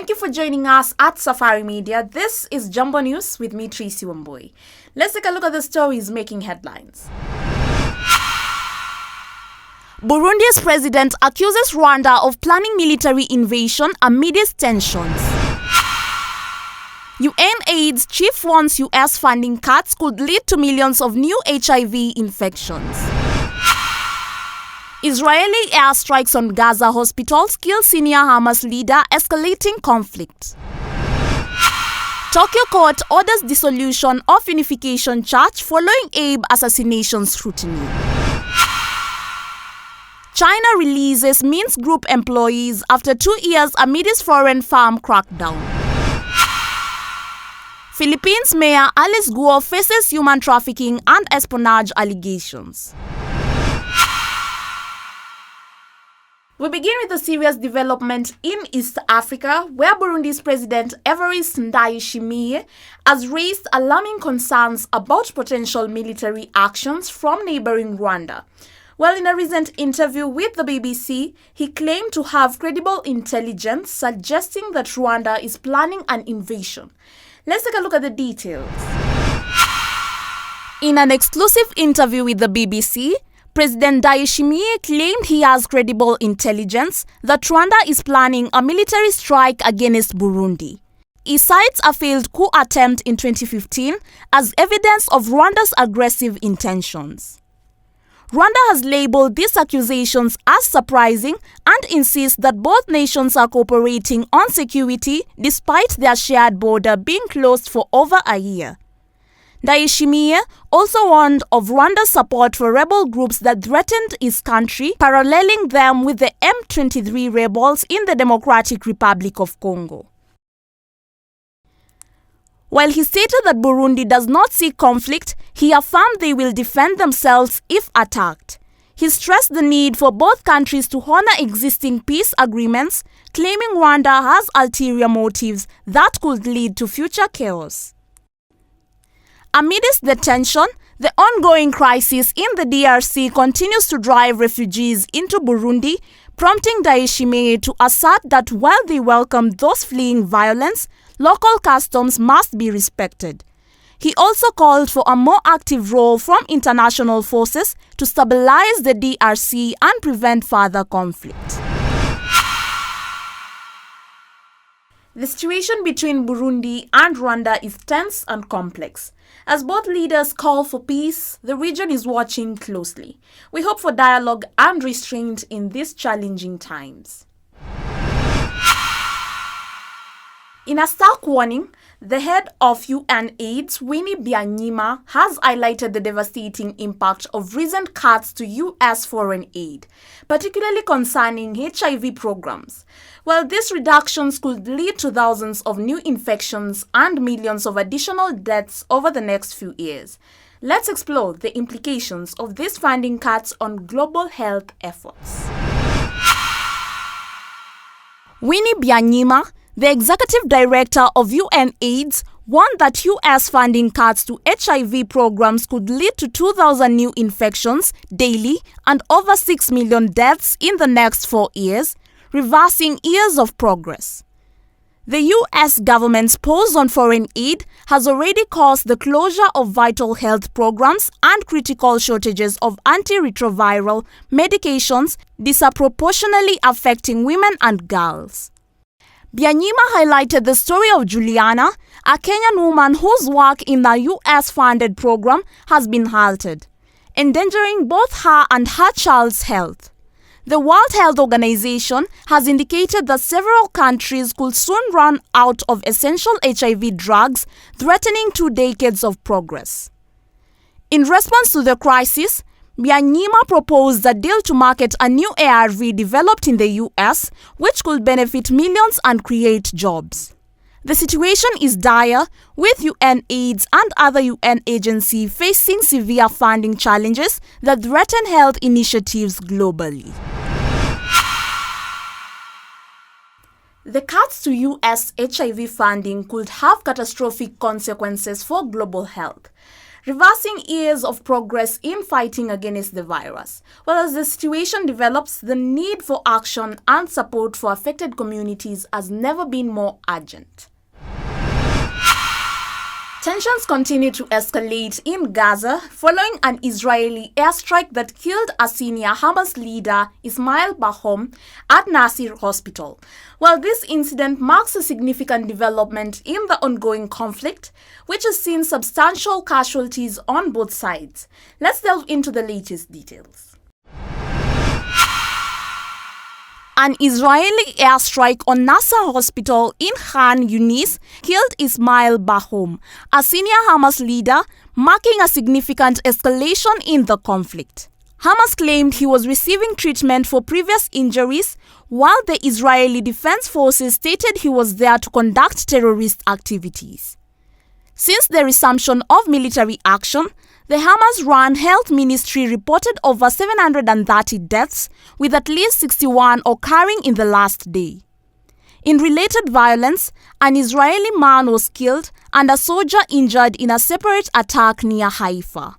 Thank you for joining us at Safari Media. This is Jambo News with me, Tracy Wamboi. Let's take a look at the stories making headlines. Burundi's president accuses Rwanda of planning military invasion amidst tensions. UNAIDS chief warns US funding cuts could lead to millions of new HIV infections. Israeli airstrikes on Gaza hospitals kill senior Hamas leader, escalating conflict. Tokyo court orders dissolution of Unification Church following Abe assassination scrutiny. China releases Minsk Group employees after 2 years amidst foreign farm crackdown. Philippines Mayor Alice Guo faces human trafficking and espionage allegations. We begin with a serious development in East Africa, where Burundi's President Evariste Ndayishimiye has raised alarming concerns about potential military actions from neighboring Rwanda. Well, in a recent interview with the BBC, he claimed to have credible intelligence suggesting that Rwanda is planning an invasion. Let's take a look at the details. In an exclusive interview with the BBC, President Ndayishimiye claimed he has credible intelligence that Rwanda is planning a military strike against Burundi. He cites a failed coup attempt in 2015 as evidence of Rwanda's aggressive intentions. Rwanda has labeled these accusations as surprising and insists that both nations are cooperating on security despite their shared border being closed for over a year. Ndayishimiye also warned of Rwanda's support for rebel groups that threatened his country, paralleling them with the M23 rebels in the Democratic Republic of Congo. While he stated that Burundi does not seek conflict, he affirmed they will defend themselves if attacked. He stressed the need for both countries to honor existing peace agreements, claiming Rwanda has ulterior motives that could lead to future chaos. Amidst the tension, the ongoing crisis in the DRC continues to drive refugees into Burundi, prompting Ndayishimiye to assert that while they welcome those fleeing violence, local customs must be respected. He also called for a more active role from international forces to stabilize the DRC and prevent further conflict. The situation between Burundi and Rwanda is tense and complex. As both leaders call for peace, the region is watching closely. We hope for dialogue and restraint in these challenging times. In a stark warning, the head of UNAIDS, Winnie Byanyima, has highlighted the devastating impact of recent cuts to US foreign aid, particularly concerning HIV programs. Well, these reductions could lead to thousands of new infections and millions of additional deaths over the next few years. Let's explore the implications of these funding cuts on global health efforts. Winnie Byanyima, the executive director of UNAIDS, warned that US funding cuts to HIV programs could lead to 2,000 new infections daily and over 6 million deaths in the next 4 years, reversing years of progress. The US government's pause on foreign aid has already caused the closure of vital health programs and critical shortages of antiretroviral medications, disproportionately affecting women and girls. Byanyima highlighted the story of Juliana, a Kenyan woman whose work in the US-funded program has been halted, endangering both her and her child's health. The World Health Organization has indicated that several countries could soon run out of essential HIV drugs, threatening 2 decades of progress. In response to the crisis, Byanyima proposed a deal to market a new ARV developed in the US, which could benefit millions and create jobs. The situation is dire, with UNAIDS and other UN agencies facing severe funding challenges that threaten health initiatives globally. The cuts to US HIV funding could have catastrophic consequences for global health. reversing years of progress in fighting against the virus. Well, as the situation develops, the need for action and support for affected communities has never been more urgent. Tensions continue to escalate in Gaza following an Israeli airstrike that killed a senior Hamas leader, Ismail Bahom, at Nasser Hospital. Well, this incident marks a significant development in the ongoing conflict, which has seen substantial casualties on both sides. Let's delve into the latest details. An Israeli airstrike on Nasser Hospital in Khan Yunis killed Ismail Bahom, a senior Hamas leader, marking a significant escalation in the conflict. Hamas claimed he was receiving treatment for previous injuries, while the Israeli Defense Forces stated he was there to conduct terrorist activities. Since the resumption of military action, the Hamas-run health ministry reported over 730 deaths, with at least 61 occurring in the last day. In related violence, an Israeli man was killed and a soldier injured in a separate attack near Haifa.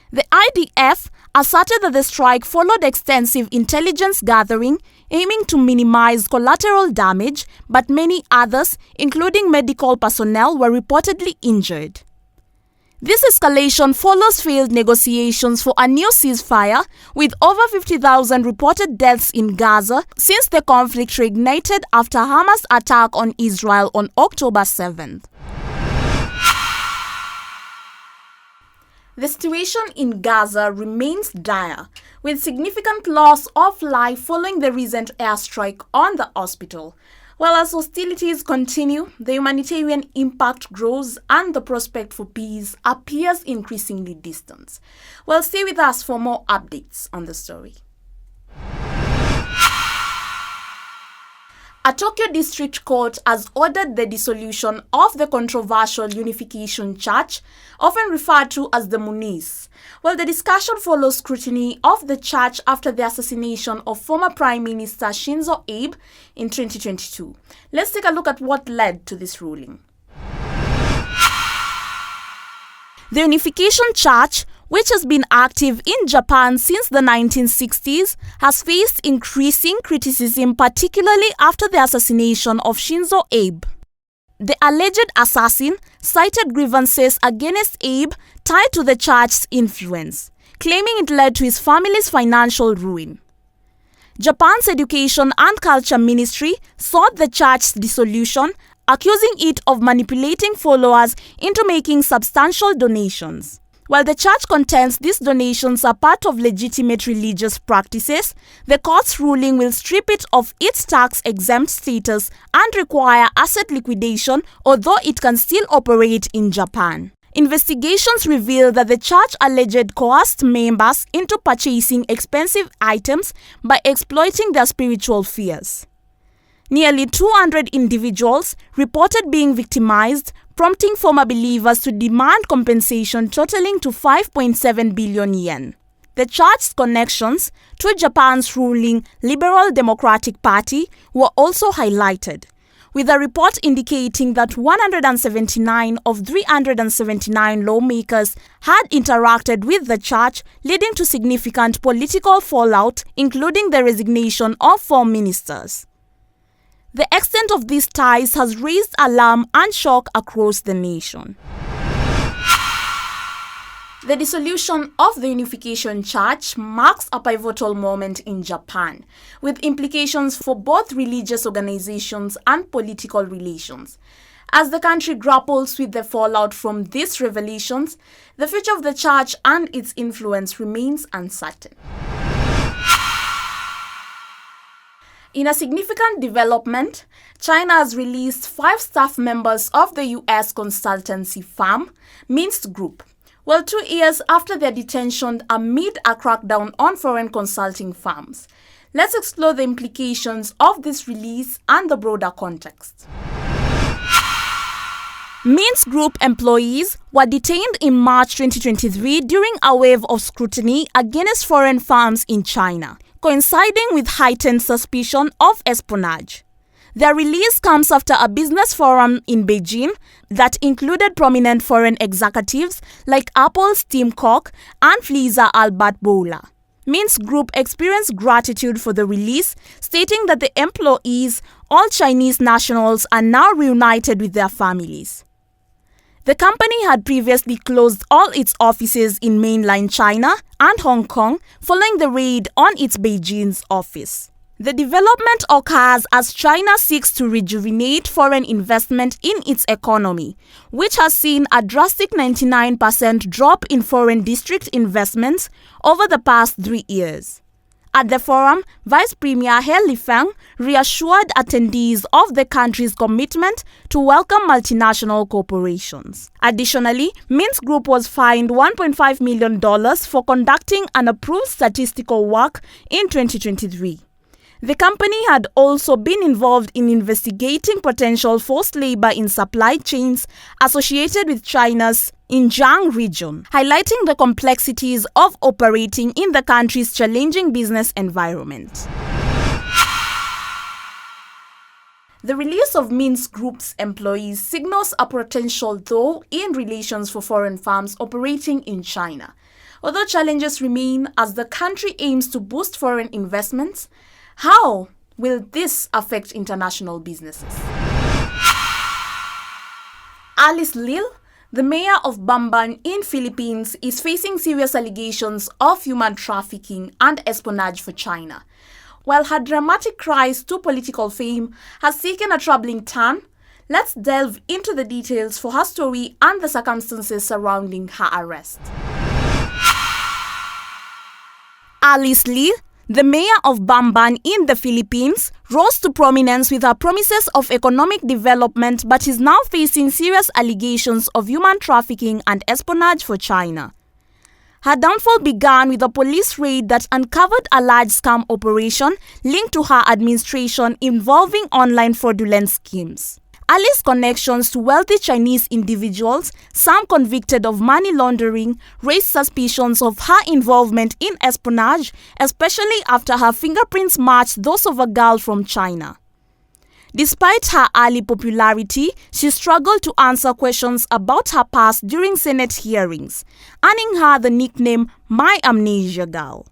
The IDF asserted that the strike followed extensive intelligence gathering aiming to minimize collateral damage, but many others, including medical personnel, were reportedly injured. This escalation follows failed negotiations for a new ceasefire, with over 50,000 reported deaths in Gaza since the conflict reignited after Hamas' attack on Israel on October 7th. The situation in Gaza remains dire, with significant loss of life following the recent airstrike on the hospital. While as hostilities continue, the humanitarian impact grows and the prospect for peace appears increasingly distant. Well, stay with us for more updates on the story. A Tokyo district court has ordered the dissolution of the controversial Unification Church, often referred to as the Muniz. Well, the discussion follows scrutiny of the church after the assassination of former Prime Minister Shinzo Abe in 2022. Let's take a look at what led to this ruling. The Unification Church, which has been active in Japan since the 1960s, has faced increasing criticism, particularly after the assassination of Shinzo Abe. The alleged assassin cited grievances against Abe tied to the church's influence, claiming it led to his family's financial ruin. Japan's Education and Culture Ministry sought the church's dissolution, accusing it of manipulating followers into making substantial donations. While the church contends these donations are part of legitimate religious practices, the court's ruling will strip it of its tax-exempt status and require asset liquidation, although it can still operate in Japan. Investigations reveal that the church allegedly coerced members into purchasing expensive items by exploiting their spiritual fears. Nearly 200 individuals reported being victimized, prompting former believers to demand compensation totaling to 5.7 billion yen. The church's connections to Japan's ruling Liberal Democratic Party were also highlighted, with a report indicating that 179 of 379 lawmakers had interacted with the church, leading to significant political fallout, including the resignation of 4 ministers. The extent of these ties has raised alarm and shock across the nation. The dissolution of the Unification Church marks a pivotal moment in Japan, with implications for both religious organizations and political relations. As the country grapples with the fallout from these revelations, the future of the church and its influence remains uncertain. In a significant development, China has released 5 staff members of the U.S. consultancy firm, Minst Group, 2 years after their detention amid a crackdown on foreign consulting firms. Let's explore the implications of this release and the broader context. Minst Group employees were detained in March 2023 during a wave of scrutiny against foreign firms in China, coinciding with heightened suspicion of espionage. Their release comes after a business forum in Beijing that included prominent foreign executives like Apple's Tim Cook and Pfizer Albert Bourla. Minsk Group experienced gratitude for the release, stating that the employees, all Chinese nationals, are now reunited with their families. The company had previously closed all its offices in mainland China and Hong Kong following the raid on its Beijing's office. The development occurs as China seeks to rejuvenate foreign investment in its economy, which has seen a drastic 99% drop in foreign district investments over the past 3 years. At the forum, Vice Premier He Lifeng reassured attendees of the country's commitment to welcome multinational corporations. Additionally, Minsk Group was fined $1.5 million for conducting unapproved statistical work in 2023. The company had also been involved in investigating potential forced labor in supply chains associated with China's Xinjiang region, highlighting the complexities of operating in the country's challenging business environment. The release of Minsk Group's employees signals a potential thaw in relations for foreign firms operating in China. Although challenges remain as the country aims to boost foreign investments, how will this affect international businesses? Alice Lil, the mayor of Bamban in Philippines, is facing serious allegations of human trafficking and espionage for China. While her dramatic rise to political fame has taken a troubling turn, let's delve into the details for her story and the circumstances surrounding her arrest. Alice Lil, the mayor of Bamban in the Philippines, rose to prominence with her promises of economic development but is now facing serious allegations of human trafficking and espionage for China. Her downfall began with a police raid that uncovered a large scam operation linked to her administration involving online fraudulent schemes. Alice's connections to wealthy Chinese individuals, some convicted of money laundering, raised suspicions of her involvement in espionage, especially after her fingerprints matched those of a girl from China. Despite her early popularity, she struggled to answer questions about her past during Senate hearings, earning her the nickname "My Amnesia Girl."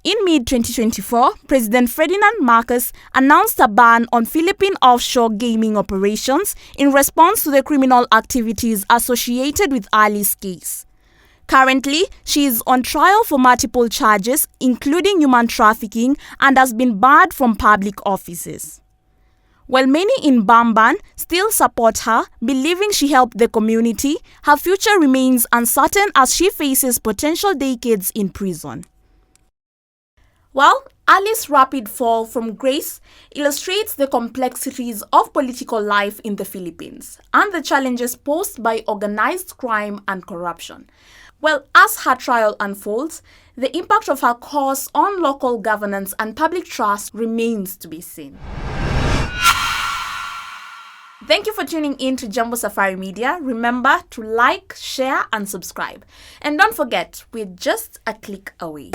In mid-2024, President Ferdinand Marcos announced a ban on Philippine offshore gaming operations in response to the criminal activities associated with Alice's case. Currently, she is on trial for multiple charges, including human trafficking, and has been barred from public offices. While many in Bamban still support her, believing she helped the community, her future remains uncertain as she faces potential decades in prison. Well, Alice's rapid fall from grace illustrates the complexities of political life in the Philippines and the challenges posed by organized crime and corruption. Well, as her trial unfolds, the impact of her cause on local governance and public trust remains to be seen. Thank you for tuning in to Jambo Safari Media. Remember to like, share, and subscribe. And don't forget, we're just a click away.